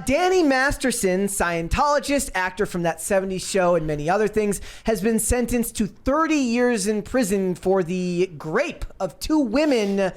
Danny Masterson, Scientologist, actor from that 70s show and many other things, has been sentenced to 30 years in prison for the rape of 2 women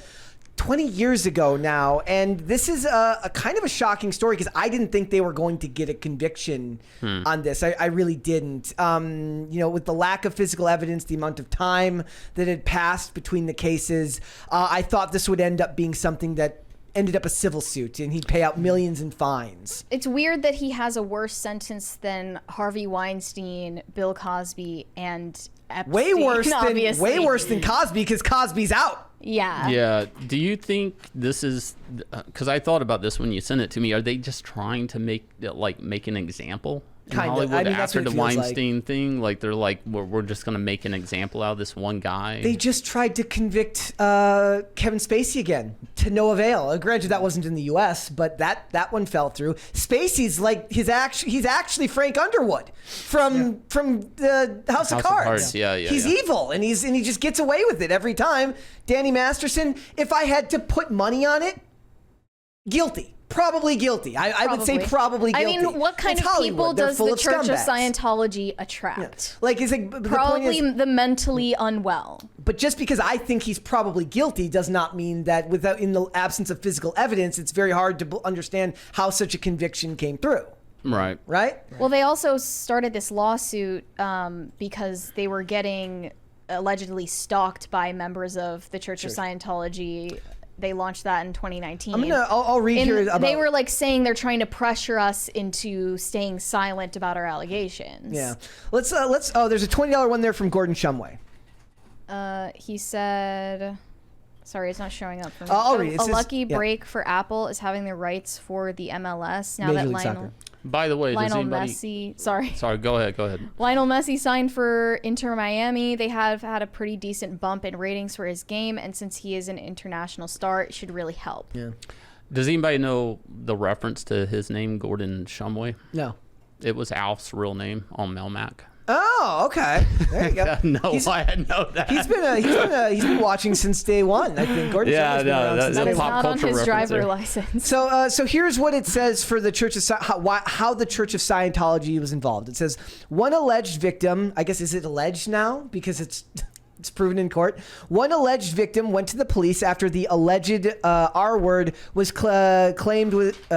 20 years ago now. And this is a kind of a shocking story because I didn't think they were going to get a conviction on this. I really didn't. With the lack of physical evidence, the amount of time that had passed between the cases, I thought this would end up being something that ended up a civil suit and he'd pay out millions in fines. It's weird that he has a worse sentence than Harvey Weinstein, Bill Cosby, and Epstein. Way worse than Cosby because Cosby's out. Yeah. Yeah. Do you think this is, because I thought about this when you sent it to me, are they just trying to make an example in Hollywood after the Weinstein thing? Like they're like, we're just going to make an example out of this one guy. They just tried to convict Kevin Spacey again to no avail. Granted, that wasn't in the U.S., but that one fell through. Spacey's like he's actually Frank Underwood from the House of Cards. He's evil and he just gets away with it every time. Danny Masterson, if I had to put money on it, guilty. Probably guilty. I would say probably guilty. I mean, what kind of people does the Church of Scientology attract? Yeah. Probably the mentally unwell. But just because I think he's probably guilty does not mean that in the absence of physical evidence, it's very hard to understand how such a conviction came through. Right. Well, they also started this lawsuit because they were getting allegedly stalked by members of the Church of Scientology. They launched that in 2019. I'll read here about. They were like saying they're trying to pressure us into staying silent about our allegations. Yeah. Let's. Oh, there's a $20 one there from Gordon Shumway. He said. Sorry, it's not showing up for me. I'll read it. A lucky break for Apple is having the rights for the MLS now that Lionel. By the way, Lionel Messi. Sorry, go ahead. Lionel Messi signed for Inter Miami. They have had a pretty decent bump in ratings for his game, and since he is an international star, it should really help. Yeah. Does anybody know the reference to his name, Gordon Shumway? No. It was Alf's real name on Melmac. Oh, okay. There you go. I hadn't know that. He's been watching since day one, I think. Gordon that is not on his driver license. So here's what it says for the Church of how the Church of Scientology was involved. It says one alleged victim. I guess is it alleged now because it's proven in court. One alleged victim went to the police after the alleged R word was claimed with.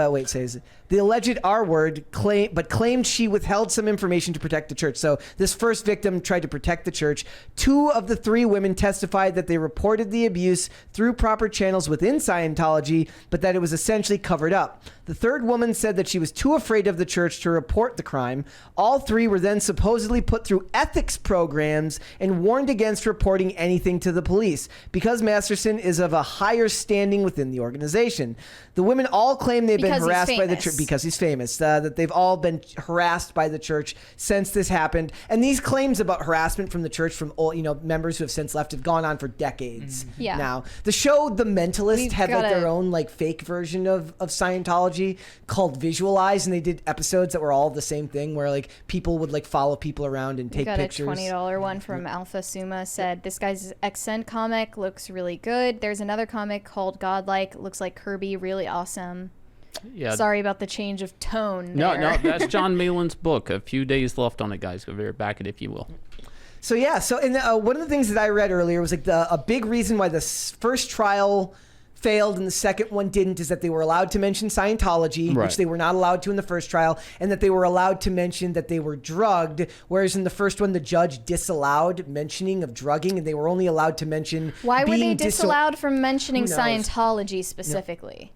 The alleged R word claimed she withheld some information to protect the church. So this first victim tried to protect the church. 2 of the 3 women testified that they reported the abuse through proper channels within Scientology, but that it was essentially covered up. The 3rd woman said that she was too afraid of the church to report the crime. All 3 were then supposedly put through ethics programs and warned against reporting anything to the police because Masterson is of a higher standing within the organization. The women all claim they've been harassed by the church because he's famous, that they've all been harassed by the church since this happened. And these claims about harassment from the church from all, members who have since left have gone on for decades now. The show The Mentalist had their own fake version of Scientology called Visualize, and they did episodes that were all the same thing where people would follow people around and take pictures. Got a $20 one from Alpha Suma said, this guy's Accent comic looks really good. There's another comic called Godlike, looks like Kirby, really awesome. Yeah. Sorry about the change of tone. No, that's John Malin's book. A few days left on it, guys. Go back it if you will. So one of the things that I read earlier was a big reason why the first trial failed and the second one didn't is that they were allowed to mention Scientology, which they were not allowed to in the first trial, and that they were allowed to mention that they were drugged, whereas in the first one the judge disallowed mentioning of drugging, and they were only allowed to mention. Why were they disallowed from mentioning Scientology specifically?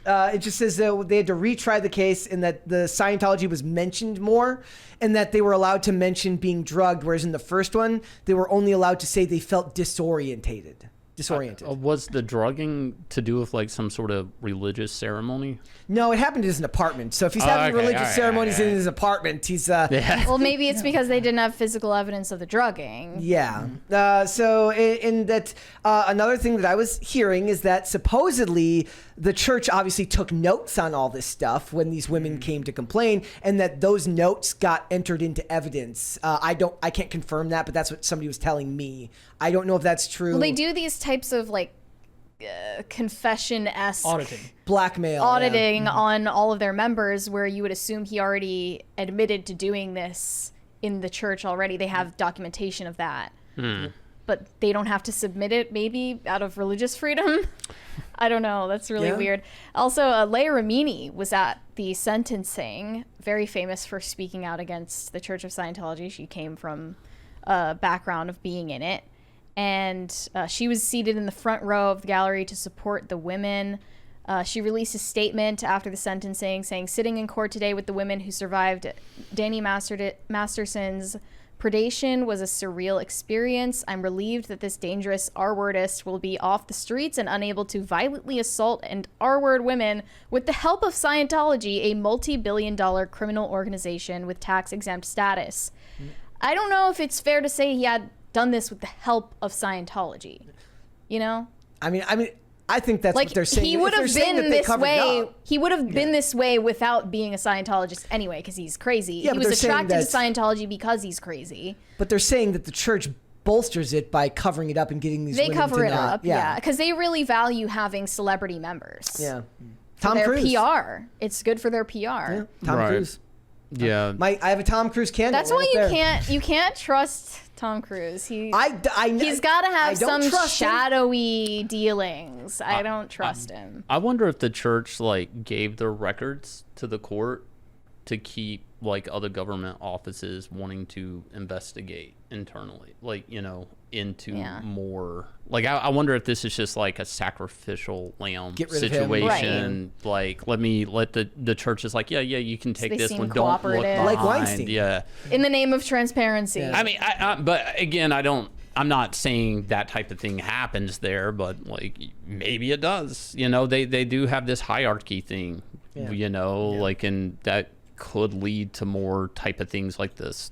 It just says that they had to retry the case and that the Scientology was mentioned more and that they were allowed to mention being drugged, whereas in the first one, they were only allowed to say they felt disoriented. Was the drugging to do with some sort of religious ceremony? No, it happened in his apartment. So if he's having religious ceremonies in his apartment, he's... Well, maybe it's because they didn't have physical evidence of the drugging. Yeah. Another thing that I was hearing is that supposedly the church obviously took notes on all this stuff when these women came to complain, and that those notes got entered into evidence. I can't confirm that, but that's what somebody was telling me. I don't know if that's true. Well, they do these types of confession-esque blackmail auditing on all of their members, where you would assume he already admitted to doing this in the church already. They have documentation of that. But they don't have to submit it, maybe out of religious freedom. I don't know. That's really weird. Also, Leah Remini was at the sentencing, very famous for speaking out against the Church of Scientology. She came from a background of being in it. And she was seated in the front row of the gallery to support the women. She released a statement after the sentencing saying, "Sitting in court today with the women who survived Danny Masterson's predation was a surreal experience. I'm relieved that this dangerous R-wordist will be off the streets and unable to violently assault and R-word women with the help of Scientology, a multi-billion-dollar criminal organization with tax-exempt status." I don't know if it's fair to say he had done this with the help of Scientology. You know? I mean, I think that's like, what they're saying. He would have been this way. He would have been this way without being a Scientologist anyway, because he's crazy. Yeah, he was attracted to Scientology because he's crazy. But they're saying that the church bolsters it by covering it up and getting these. They women cover to it not, up, yeah, because they really value having celebrity members. Yeah, Tom Cruise. PR. It's good for their PR. Yeah, Tom Cruise. Yeah, I have a Tom Cruise candle. That's why you can't trust Tom Cruise. He's got to have some shadowy dealings. I don't trust him. I wonder if the church gave their records to the court to keep other government offices wanting to investigate internally, into more. I wonder if this is just a sacrificial lamb situation. Right. Let the church is you can take this one. Don't look cooperative. Like behind. Weinstein. Yeah. In the name of transparency. Yeah. I mean, but again, I'm not saying that type of thing happens there, but maybe it does. They do have this hierarchy thing. And that could lead to more type of things like this,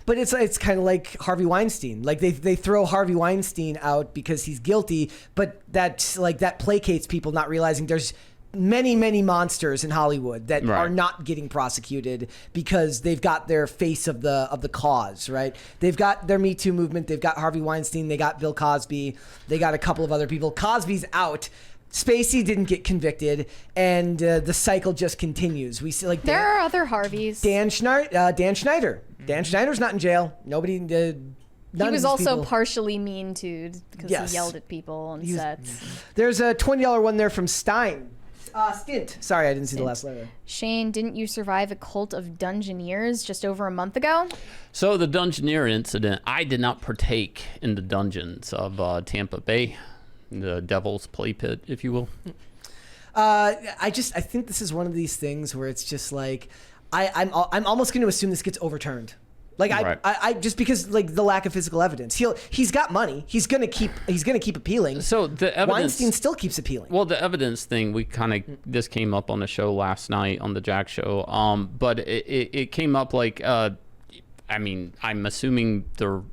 But it's kind of like Harvey Weinstein. They throw Harvey Weinstein out because he's guilty, but that placates people, not realizing there's many monsters in Hollywood that are not getting prosecuted because they've got their face of the cause, right? They've got their Me Too movement, they've got Harvey Weinstein, they got Bill Cosby, they got a couple of other people. Cosby's out. Spacey didn't get convicted, and the cycle just continues. We see there are other Harveys. Dan Schneider. Dan Schneider's not in jail. Nobody. He was also partially mean to because he yelled at people on sets. There's a $20 one there from Stint. Sorry, I didn't see the last letter. Shane, didn't you survive a cult of Dungeoneers just over a month ago? So the Dungeoneer incident, I did not partake in the dungeons of Tampa Bay. The devil's play pit, if you will. I think this is one of these things where it's just I'm almost going to assume this gets overturned. I just because the lack of physical evidence. He's got money. He's gonna keep appealing. So the evidence, Weinstein still keeps appealing. Well, the evidence thing, we kind of this came up on the show last night on the Jack show. But it came up I'm assuming there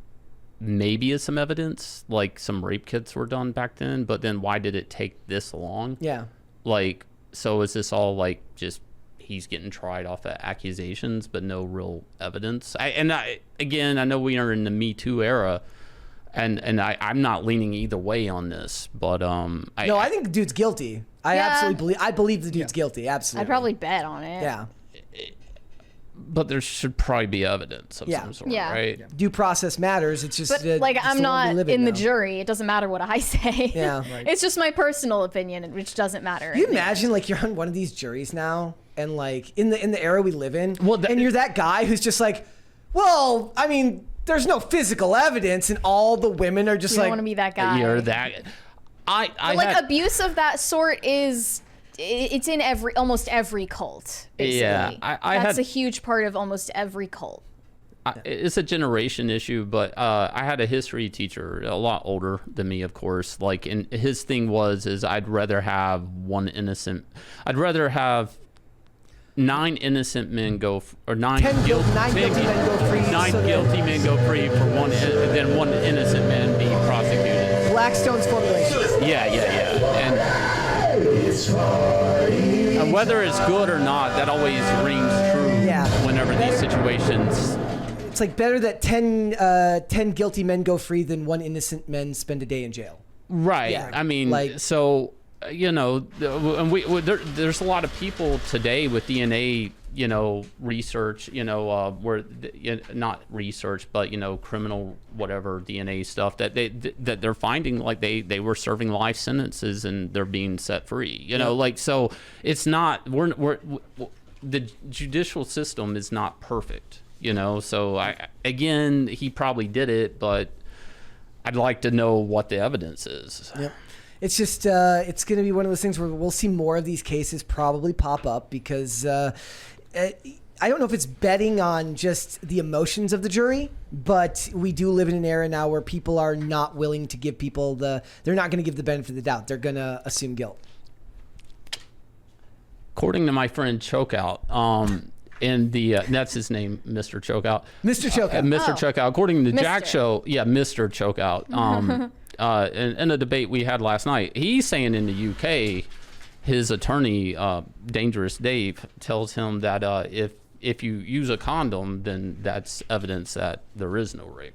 maybe is some evidence, some rape kits were done back then, but then why did it take this long? Yeah. So is this all just he's getting tried off of accusations, but no real evidence? I know we are in the Me Too era, and I'm not leaning either way on this, but I think the dude's guilty. I believe the dude's guilty. Absolutely. I'd probably bet on it. Yeah. But there should probably be evidence of some sort, right? Yeah. Due process matters. It's just I'm not in the jury. It doesn't matter what I say. Yeah, It's just my personal opinion, which doesn't matter. You imagine you're on one of these juries now, and in the era we live in, and you're that guy who's just there's no physical evidence, and all the women are just you don't want to be that guy. You're that. Abuse of that sort is. It's in almost every cult, basically. Yeah, that's a huge part of almost every cult. It's a generation issue, but I had a history teacher, a lot older than me, of course. And his thing is I'd rather have 9 innocent men go, or 9 guilty men go free for than 1 innocent man be prosecuted. Blackstone's formulation. Yeah. And whether it's good or not, that always rings true whenever these situations. It's better that 10 guilty men go free than 1 innocent man spend a day in jail. Right. Yeah, I mean, so, you know, and there's a lot of people today with DNA, you know, research, you know, where not research, but, you know, criminal whatever DNA stuff that they're finding like they were serving life sentences and they're being set free, you know, like, so it's not, the judicial system is not perfect, you know, so again, he probably did it, but I'd like to know what the evidence is. Yep. It's just, it's going to be one of those things where we'll see more of these cases probably pop up because I don't know if it's betting on just the emotions of the jury, but we do live in an era now where people are not willing to give people they're not going to give the benefit of the doubt. They're going to assume guilt. According to my friend Chokeout, in the that's his name, Mr. Chokeout. Mr. Chokeout. Mr. Chokeout. According to Mr. Jack Show, Mr. Chokeout. In a debate we had last night, he's saying in the UK, his attorney, Dangerous Dave, tells him that if you use a condom, then that's evidence that there is no rape.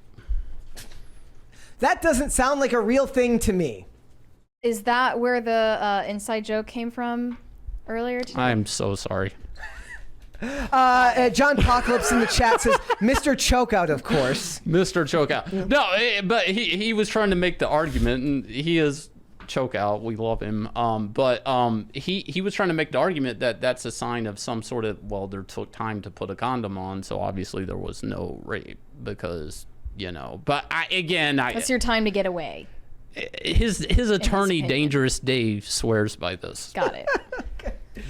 That doesn't sound like a real thing to me. Is that where the inside joke came from earlier today? I'm so sorry. John Apocalypse in the chat says, Mr. Chokeout, of course. Mr. Chokeout. No, but he was trying to make the argument, and he is Chokeout. We love him. But he was trying to make the argument that that's a sign of some sort of, well, there took time to put a condom on, so obviously there was no rape because, you know. But that's your time to get away. His attorney, Dangerous Dave, swears by this. Got it.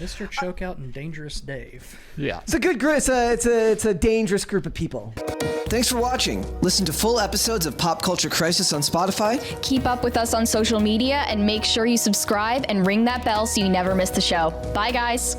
Mr. Chokeout and Dangerous Dave. Yeah. It's a good group. It's a dangerous group of people. Thanks for watching. Listen to full episodes of Pop Culture Crisis on Spotify. Keep up with us on social media and make sure you subscribe and ring that bell so you never miss the show. Bye, guys.